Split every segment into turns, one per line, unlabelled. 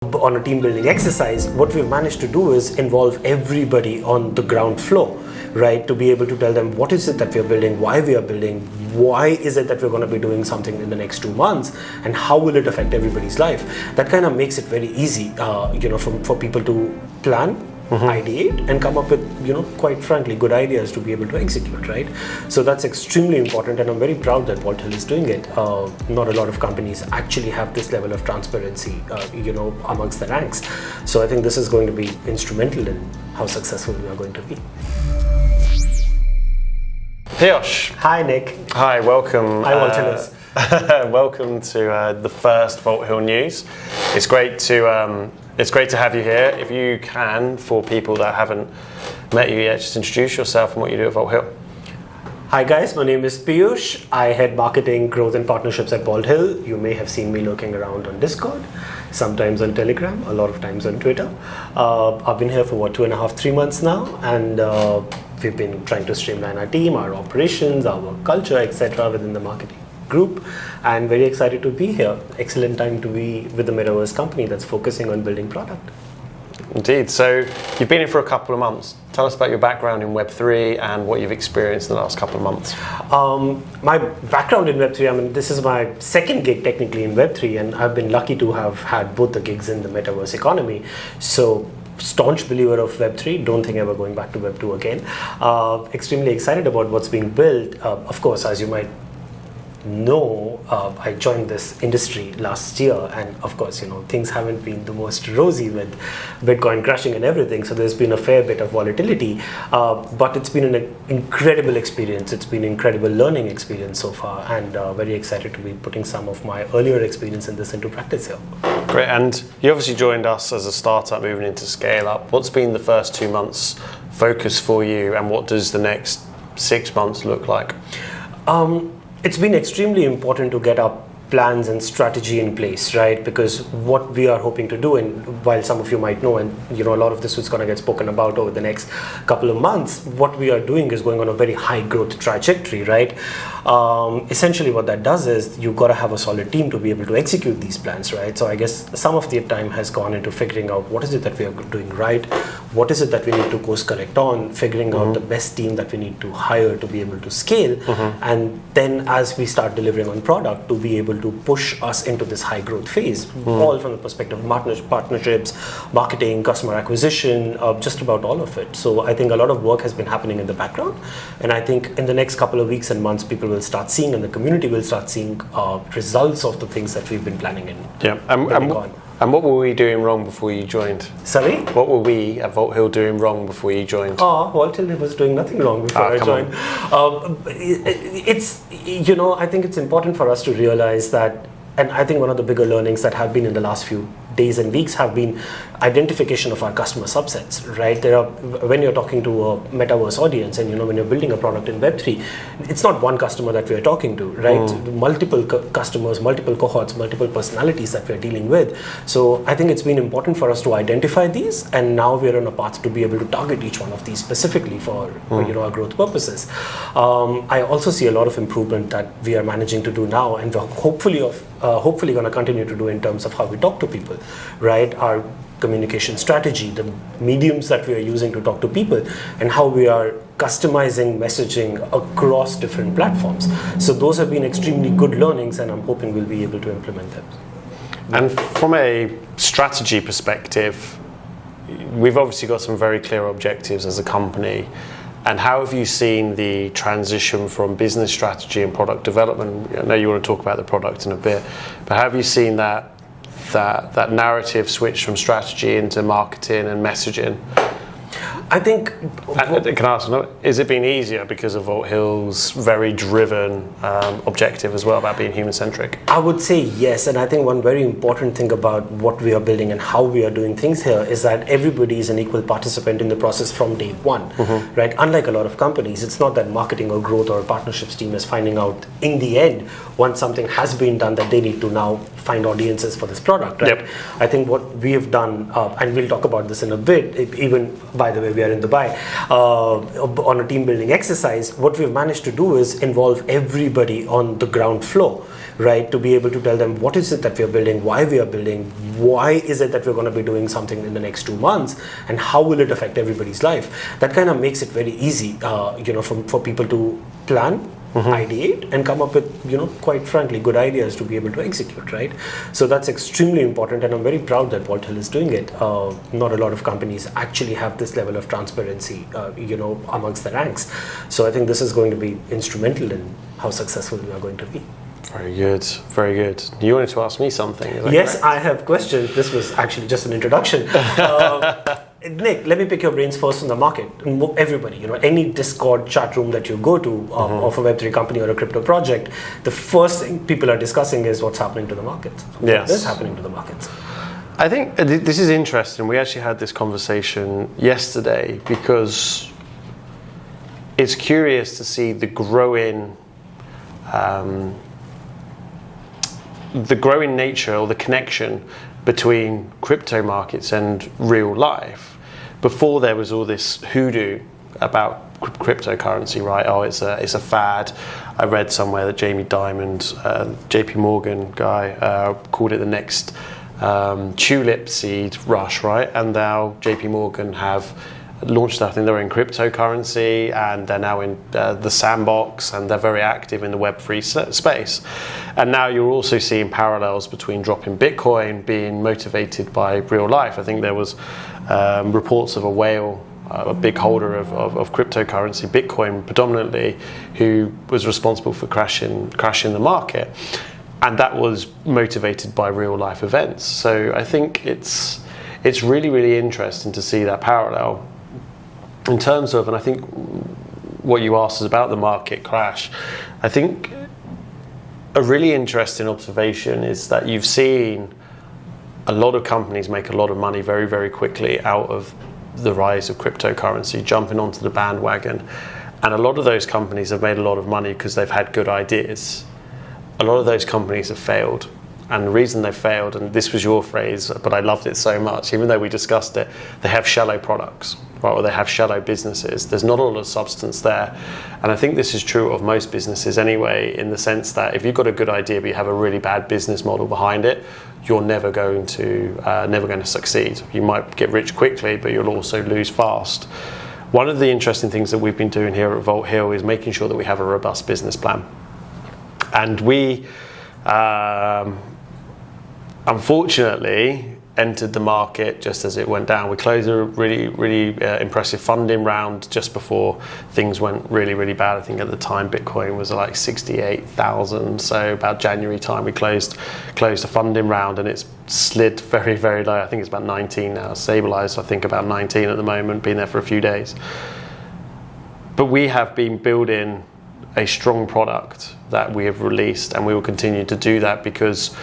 On a team building exercise, what we've managed to do is involve everybody on the ground floor, right? To be able to tell them what is it that we're building, why we are building, why is it that we're going to be doing something in the next 2 months, and how will it affect everybody's life. That kind of makes it very easy, for people to plan, ideate, and come up with, quite frankly, good ideas to be able to execute, right? So that's extremely important, and I'm very proud that Walt Hill is doing it. Not a lot of companies actually have this level of transparency, amongst the ranks. So I think this is going to be instrumental in how successful we are going to be.
Piyush.
Hi, Nick.
Hi, welcome.
Hi, Walt Hill.
Welcome to the first Vault Hill News. It's great to have you here. If you can, for people that haven't met you yet, just introduce yourself and what you do at Vault Hill.
Hi guys, my name is Piyush. I head marketing, growth and partnerships at Vault Hill. You may have seen me lurking around on Discord, sometimes on Telegram, a lot of times on Twitter. I've been here for 2.5, 3 months now, and we've been trying to streamline our team, our operations, our culture, etc. within the marketing group, and very excited to be here. Excellent time to be with the Metaverse company that's focusing on building product.
Indeed. So you've been here for a couple of months. Tell us about your background in Web3 and what you've experienced in the last couple of months.
My background in Web3, this is my second gig technically in Web3, and I've been lucky to have had both the gigs in the Metaverse economy. So staunch believer of Web3, don't think ever going back to Web2 again. Extremely excited about what's being built. Of course, as you might know, I joined this industry last year, and of course, things haven't been the most rosy with Bitcoin crashing and everything, so there's been a fair bit of volatility, but it's been an incredible experience. It's been an incredible learning experience so far, and very excited to be putting some of my earlier experience in this into practice here.
Great, and you obviously joined us as a startup moving into scale up. What's been the first 2 months focus for you, and what does the next 6 months look like?
It's been extremely important to get our plans and strategy in place, right? Because what we are hoping to do, and while some of you might know, and a lot of this is going to get spoken about over the next couple of months, what we are doing is going on a very high growth trajectory, right? Essentially what that does is you've got to have a solid team to be able to execute these plans, right? So I guess some of the time has gone into figuring out what is it that we are doing right, what is it that we need to course correct on, figuring out the best team that we need to hire to be able to scale, and then as we start delivering on product, to be able to push us into this high growth phase, all from the perspective of partnerships, marketing, customer acquisition, just about all of it. So I think a lot of work has been happening in the background, and I think in the next couple of weeks and months, people will start seeing, and the community will start seeing results of the things that we've been planning in.
Yeah, and what were we doing wrong before you joined?
Sorry?
What were we at Vault Hill doing wrong before you joined?
Walt Hill was doing nothing wrong before I joined. I think it's important for us to realize that, and I think one of the bigger learnings that have been in the last few days and weeks have been identification of our customer subsets, right? When you're talking to a Metaverse audience, and when you're building a product in Web3, it's not one customer that we're talking to, right? Multiple customers, multiple cohorts, multiple personalities that we're dealing with. So I think it's been important for us to identify these, and now we're on a path to be able to target each one of these specifically for our growth purposes. I also see a lot of improvement that we are managing to do now, and we're hopefully going to continue to do in terms of how we talk to people, right? Our communication strategy, the mediums that we are using to talk to people, and how we are customizing messaging across different platforms. So those have been extremely good learnings, and I'm hoping we'll be able to implement them.
And from a strategy perspective, we've obviously got some very clear objectives as a company. And how have you seen the transition from business strategy and product development? I know you want to talk about the product in a bit, but how have you seen that narrative switch from strategy into marketing and messaging?
I think...
Can I ask, has it been easier because of Vault Hill's very driven objective as well about being human-centric?
I would say yes, and I think one very important thing about what we are building and how we are doing things here is that everybody is an equal participant in the process from day one, right? Unlike a lot of companies, it's not that marketing or growth or partnerships team is finding out in the end, once something has been done, that they need to now find audiences for this product, right? Yep. I think what we have done, and we'll talk about this in a bit, even by the way, we are in Dubai, on a team building exercise, what we've managed to do is involve everybody on the ground floor, right? To be able to tell them what is it that we are building, why we are building, why is it that we're going to be doing something in the next 2 months, and how will it affect everybody's life. That kind of makes it very easy, for people to plan, ideate, and come up with, quite frankly, good ideas to be able to execute, right? So that's extremely important, and I'm very proud that Walt Hill is doing it. Not a lot of companies actually have this level of transparency, amongst the ranks. So I think this is going to be instrumental in how successful we are going to be.
Very good, very good. You wanted to ask me something?
Yes,
correct?
I have questions. This was actually just an introduction. Nick, let me pick your brains first on the market. Everybody, any Discord chat room that you go to of a Web3 company or a crypto project, the first thing people are discussing is what's happening to the markets.
Yes.
What is happening to the markets?
I think this is interesting. We actually had this conversation yesterday because it's curious to see the growing nature or the connection between crypto markets and real life. Before there was all this hoodoo about cryptocurrency, right? Oh, it's a fad. I read somewhere that Jamie Dimon, JP Morgan guy, called it the next tulip seed rush, right? And now JP Morgan have launched, I think they're in cryptocurrency, and they're now in the sandbox, and they're very active in the Web3 space. And now you're also seeing parallels between dropping Bitcoin being motivated by real life. I think there was reports of a whale, a big holder of cryptocurrency, Bitcoin predominantly, who was responsible for crashing the market. And that was motivated by real life events. So I think it's really, really interesting to see that parallel. In terms of, and I think what you asked is about the market crash, I think a really interesting observation is that you've seen a lot of companies make a lot of money very, very quickly out of the rise of cryptocurrency, jumping onto the bandwagon. And a lot of those companies have made a lot of money because they've had good ideas. A lot of those companies have failed. And the reason they failed, and this was your phrase, but I loved it so much, even though we discussed it, they have shallow products, right? Or they have shallow businesses. There's not a lot of substance there. And I think this is true of most businesses anyway, in the sense that if you've got a good idea but you have a really bad business model behind it, you're never going to succeed. You might get rich quickly, but you'll also lose fast. One of the interesting things that we've been doing here at Vault Hill is making sure that we have a robust business plan. And we unfortunately entered the market just as it went down. We closed a really, really impressive funding round just before things went really, really bad. I think at the time Bitcoin was like 68,000. So about January time we closed a funding round, and it's slid very, very low. I think it's about 19 now, stabilized. I think about 19 at the moment, been there for a few days. But we have been building a strong product that we have released, and we will continue to do that, because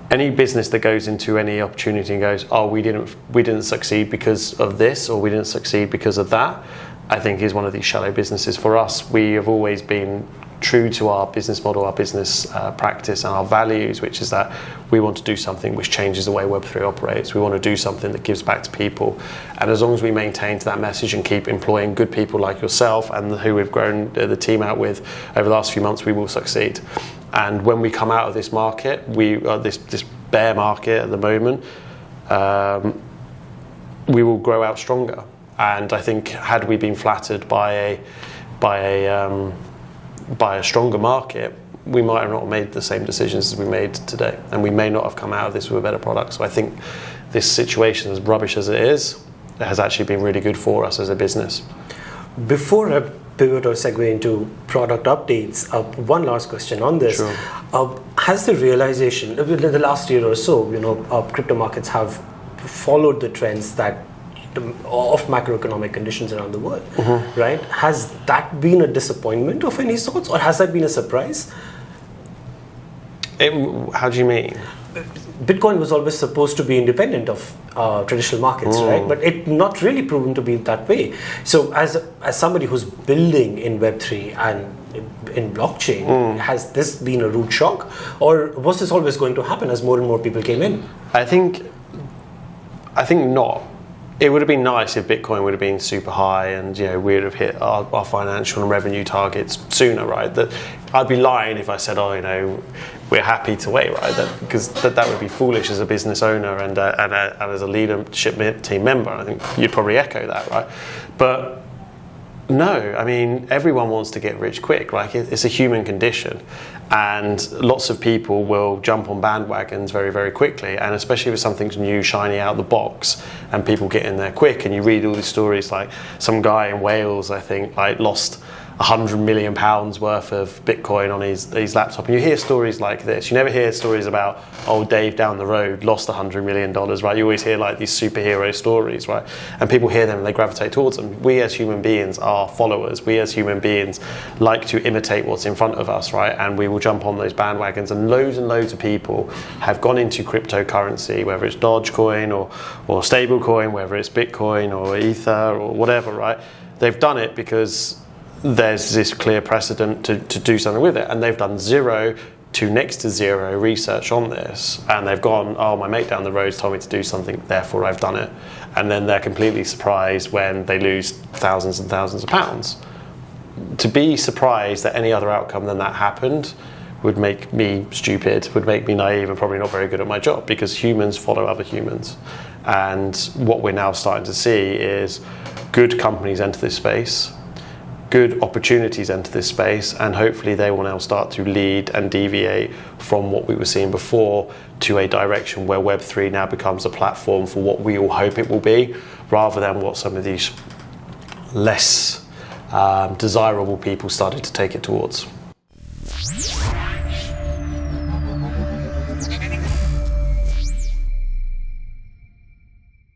any business that goes into any opportunity and goes, oh, we didn't succeed because of this, or we didn't succeed because of that, I think is one of these shallow businesses. For us, we have always been true to our business model, our business practice, and our values, which is that we want to do something which changes the way Web3 operates. We want to do something that gives back to people. And as long as we maintain that message and keep employing good people like yourself and who we've grown the team out with over the last few months, we will succeed. And when we come out of this market, this bear market at the moment, we will grow out stronger. And I think had we been flattered by a stronger market, we might have not made the same decisions as we made today, and we may not have come out of this with a better product. So I think this situation, as rubbish as it is, has actually been really good for us as a business. Before
I pivot or segue into product updates, one last question on this.
Sure.
Has the realization, in the last year or so, crypto markets have followed the trends of macroeconomic conditions around the world, right? Has that been a disappointment of any sorts, or has that been a surprise?
How do you mean?
Bitcoin was always supposed to be independent of traditional markets, right? But it not really proven to be that way. So as somebody who's building in Web3 and in blockchain, has this been a rude shock, or was this always going to happen as more and more people came in?
I think not. It would have been nice if Bitcoin would have been super high and we would have hit our financial and revenue targets sooner, right? That I'd be lying if I said, we're happy to wait, right? Because that would be foolish as a business owner and as a leadership team member. I think you'd probably echo that, right? But no, I mean, everyone wants to get rich quick, right? It's a human condition. And lots of people will jump on bandwagons very, very quickly. And especially if something's new, shiny out the box, and people get in there quick. And you read all these stories, like some guy in Wales, I think, like lost £100 million worth of Bitcoin on his laptop. And you hear stories like this. You never hear stories about, oh, Dave down the road lost $100 million, right? You always hear like these superhero stories, right? And people hear them and they gravitate towards them. We as human beings are followers. We as human beings like to imitate what's in front of us, right? And we will jump on those bandwagons. And loads of people have gone into cryptocurrency, whether it's Dogecoin or stablecoin, whether it's Bitcoin or Ether or whatever, right? They've done it because there's this clear precedent to do something with it, and they've done zero to next to zero research on this, and they've gone, oh, my mate down the road told me to do something, therefore I've done it. And then they're completely surprised when they lose thousands and thousands of pounds. To be surprised that any other outcome than that happened would make me stupid, would make me naive, and probably not very good at my job, because humans follow other humans. And what we're now starting to see is good companies enter this space, good opportunities enter this space, and hopefully they will now start to lead and deviate from what we were seeing before to a direction where Web3 now becomes a platform for what we all hope it will be, rather than what some of these less desirable people started to take it towards.